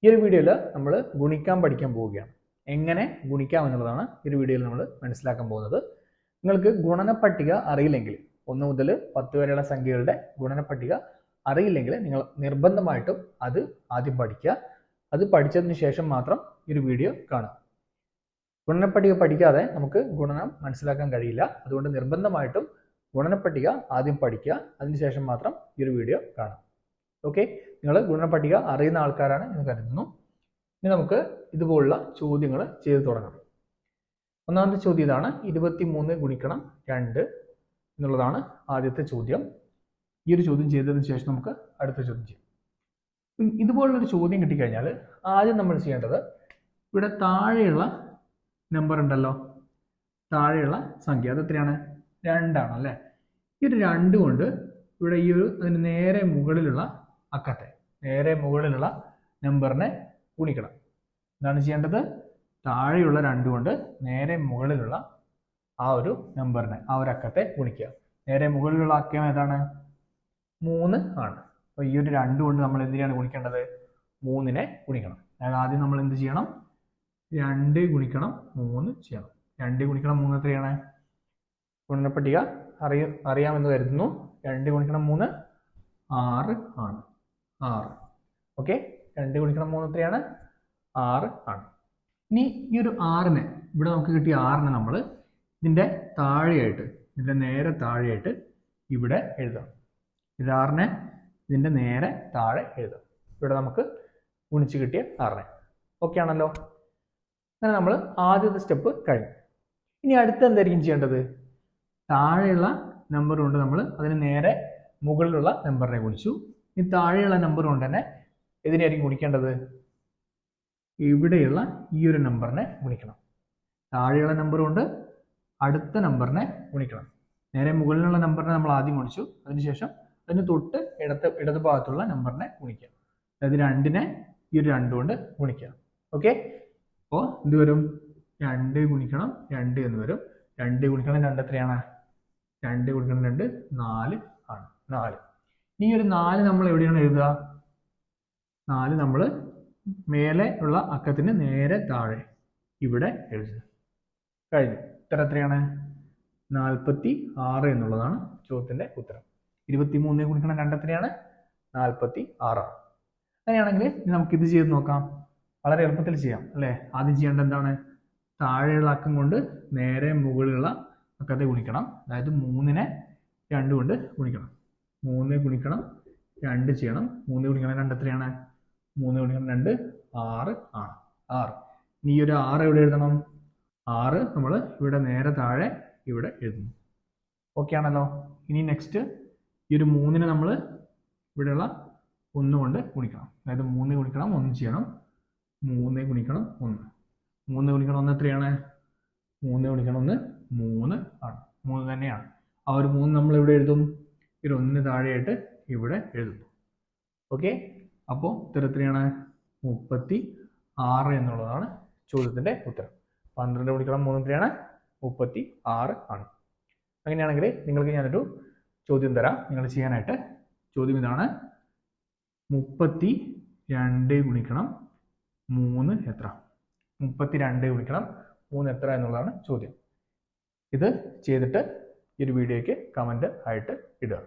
ഈ ഒരു വീഡിയോയിൽ നമ്മൾ ഗുണിക്കാൻ പഠിക്കാൻ പോവുകയാണ്. എങ്ങനെ ഗുണിക്കാം എന്നുള്ളതാണ് ഈ ഒരു വീഡിയോയിൽ നമ്മൾ മനസ്സിലാക്കാൻ പോകുന്നത്. നിങ്ങൾക്ക് ഗുണനപ്പട്ടിക അറിയില്ലെങ്കിൽ, 1 മുതൽ 10 വരെയുള്ള സംഖ്യകളുടെ ഗുണനപ്പട്ടിക അറിയില്ലെങ്കിൽ നിങ്ങൾ നിർബന്ധമായിട്ടും അത് ആദ്യം പഠിക്കുക. അത് പഠിച്ചതിന് ശേഷം മാത്രം ഈ ഒരു വീഡിയോ കാണുക. ഗുണനപ്പട്ടിക പഠിക്കാതെ നമുക്ക് ഗുണനം മനസ്സിലാക്കാൻ കഴിയില്ല. അതുകൊണ്ട് നിർബന്ധമായിട്ടും ഗുണനപ്പട്ടിക ആദ്യം പഠിക്കുക, അതിനുശേഷം മാത്രം ഈ ഒരു വീഡിയോ കാണാം. ഓക്കെ, നിങ്ങൾ ഗുണനപ്പട്ടിക അറിയുന്ന ആൾക്കാരാണ് എന്ന് കരുതുന്നു. ഇനി നമുക്ക് ഇതുപോലുള്ള ചോദ്യങ്ങൾ ചെയ്തു തുടങ്ങാം. ഒന്നാമത്തെ ചോദ്യം ഇതാണ്, 23 ഗുണിക്കണം 2 എന്നുള്ളതാണ് ആദ്യത്തെ ചോദ്യം. ഈ ഒരു ചോദ്യം ചെയ്തതിന് ശേഷം നമുക്ക് അടുത്ത ചോദ്യം ചെയ്യാം. ഇതുപോലുള്ളൊരു ചോദ്യം കിട്ടിക്കഴിഞ്ഞാൽ ആദ്യം നമ്മൾ ചെയ്യേണ്ടത്, ഇവിടെ താഴെയുള്ള നമ്പർ ഉണ്ടല്ലോ, താഴെയുള്ള സംഖ്യ അത് എത്രയാണ്? 2 ആണ് അല്ലേ? ഈ ഒരു 2 കൊണ്ട് ഇവിടെ ഈ ഒരു അതിന് നേരെ മുകളിലുള്ള അക്കത്തെ, നേരെ മുകളിലുള്ള നമ്പറിനെ ഗുണിക്കണം. എന്താണ് ചെയ്യേണ്ടത്? താഴെയുള്ള 2 കൊണ്ട് നേരെ മുകളിലുള്ള ആ ഒരു നമ്പറിനെ, ആ ഒരു അക്കത്തെ ഗുണിക്കുക. നേരെ മുകളിലുള്ള അക്കം ഏതാണ്? 3 ആണ്. അപ്പോൾ ഈ ഒരു 2 കൊണ്ട് നമ്മൾ എന്തിനാണ് ഗുണിക്കേണ്ടത്? 3നെ ഗുണിക്കണം. അതായത് ആദ്യം നമ്മൾ എന്ത് ചെയ്യണം? 2 ഗുണിക്കണം 3 ചെയ്യണം. 2 ഗുണിക്കണം 3 എത്രയാണ്? ഗുണനപ്പട്ടിക അറിയാമെന്ന് കരുതുന്നു. 2 ഗുണിക്കണം 3 6 ആണ്. 6. ഓക്കെ, 2 ഗുണിക്കണം 3 എത്രയാണ്? 6 ആണ്. ഇനി ഈ ഒരു 6നെ, ഇവിടെ നമുക്ക് കിട്ടിയ 6നെ നമ്മൾ ഇതിൻ്റെ താഴെയായിട്ട്, ഇതിൻ്റെ നേരെ താഴെയായിട്ട് ഇവിടെ എഴുതാം. ഇത് 6നെ ഇതിൻ്റെ നേരെ താഴെ എഴുതാം. ഇവിടെ നമുക്ക് ഗുണിച്ച് കിട്ടിയ 6നെ. ഓക്കെ ആണല്ലോ? അങ്ങനെ നമ്മൾ ആദ്യത്തെ സ്റ്റെപ്പ് കഴിഞ്ഞു. ഇനി അടുത്ത എന്തായിരിക്കും ചെയ്യേണ്ടത്? താഴെയുള്ള നമ്പർ കൊണ്ട് നമ്മൾ അതിന് നേരെ മുകളിലുള്ള നമ്പറിനെ ഗുണിച്ചു. ഈ താഴെയുള്ള നമ്പർ കൊണ്ട് തന്നെ ഇതിനായിരിക്കും ഗുണിക്കേണ്ടത്? ഇവിടെയുള്ള ഈ ഒരു നമ്പറിനെ ഗുണിക്കണം. താഴെയുള്ള നമ്പർ കൊണ്ട് അടുത്ത നമ്പറിനെ ഗുണിക്കണം. നേരെ മുകളിലുള്ള നമ്പറിനെ നമ്മൾ ആദ്യം ഗുണിച്ചു, അതിനുശേഷം അതിന് തൊട്ട് ഇടത് ഭാഗത്തുള്ള നമ്പറിനെ ഗുണിക്കുക. അതായത് 2നെ ഈ ഒരു 2 കൊണ്ട് ഗുണിക്കുക. ഓക്കെ, അപ്പോൾ എന്ത് വരും? 2 ഗുണിക്കണം 2 എന്ന് വരും. 2 ഗുണിക്കണം 2 എത്രയാണ്? 2 ഗുണിക്കണം 2 4 ആണ്. 4. ഈ ഒരു 4 നമ്മൾ എവിടെയാണ് എഴുതുക? 4 നമ്മൾ മേലെ ഉള്ള അക്കത്തിന് നേരെ താഴെ ഇവിടെ എഴുതുക. കഴിഞ്ഞു. ഉത്തരം എത്രയാണ്? 46 എന്നുള്ളതാണ് ചോദ്യത്തിന്റെ ഉത്തരം. 23 ഗുണിക്കണം 2 എത്രയാണ്? 46 ആണ്. അങ്ങനെയാണെങ്കിൽ നമുക്കിത് ചെയ്ത് നോക്കാം. വളരെ എളുപ്പത്തിൽ ചെയ്യാം അല്ലേ? ആദ്യം ചെയ്യേണ്ടത് എന്താണ്? താഴെയുള്ള അക്കം കൊണ്ട് നേരെ മുകളിലുള്ള അക്കത്തെ ഗുണിക്കണം. അതായത് 3നെ 2 കൊണ്ട് ഗുണിക്കണം. 3 ഗുണിക്കണം 2 ചെയ്യണം. 3 ഗുണിക്കണം 2 എത്രയാണ്? 3 ഗുണിക്കണം 2 6 ആണ്. 6. ഇനി ഈ ഒരു 6 എവിടെ എഴുതണം? 6 നമ്മൾ ഇവിടെ നേരെ താഴെ ഇവിടെ എഴുതുന്നു. ഓക്കെ ആണല്ലോ? ഇനി നെക്സ്റ്റ് ഈ ഒരു 3നെ നമ്മൾ ഇവിടെയുള്ള 1 കൊണ്ട് ഗുണിക്കണം. അതായത് 3 ഗുണിക്കണം 1 ചെയ്യണം. 3 ഗുണിക്കണം 1. 3 ഗുണിക്കണം 1 എത്രയാണ്? 3 ഗുണിക്കണം 1 3 ആണ്. 3 തന്നെയാണ്. ആ ഒരു 3 നമ്മൾ ഇവിടെ എഴുതും? ഈ 1 താഴെയായിട്ട് ഇവിടെ എഴുതുന്നു. ഓക്കെ, അപ്പോൾ ഉത്തരം എത്രയാണ്? 36 എന്നുള്ളതാണ് ചോദ്യത്തിന്റെ ഉത്തരം. 12 ഗുണിക്കണം 3 എത്രയാണ്? 36 ആണ്. അങ്ങനെയാണെങ്കിൽ നിങ്ങൾക്ക് ഞാനൊരു ചോദ്യം തരാം നിങ്ങൾ ചെയ്യാനായിട്ട്. ചോദ്യം ഇതാണ്, 32 ഗുണിക്കണം 3 എത്ര? 32 ഗുണിക്കണം 3 എത്ര എന്നുള്ളതാണ് ചോദ്യം. ഇത് ചെയ്തിട്ട് ഈ ഒരു വീഡിയോയ്ക്ക് കമന്റ് ആയിട്ട് ഇടുക.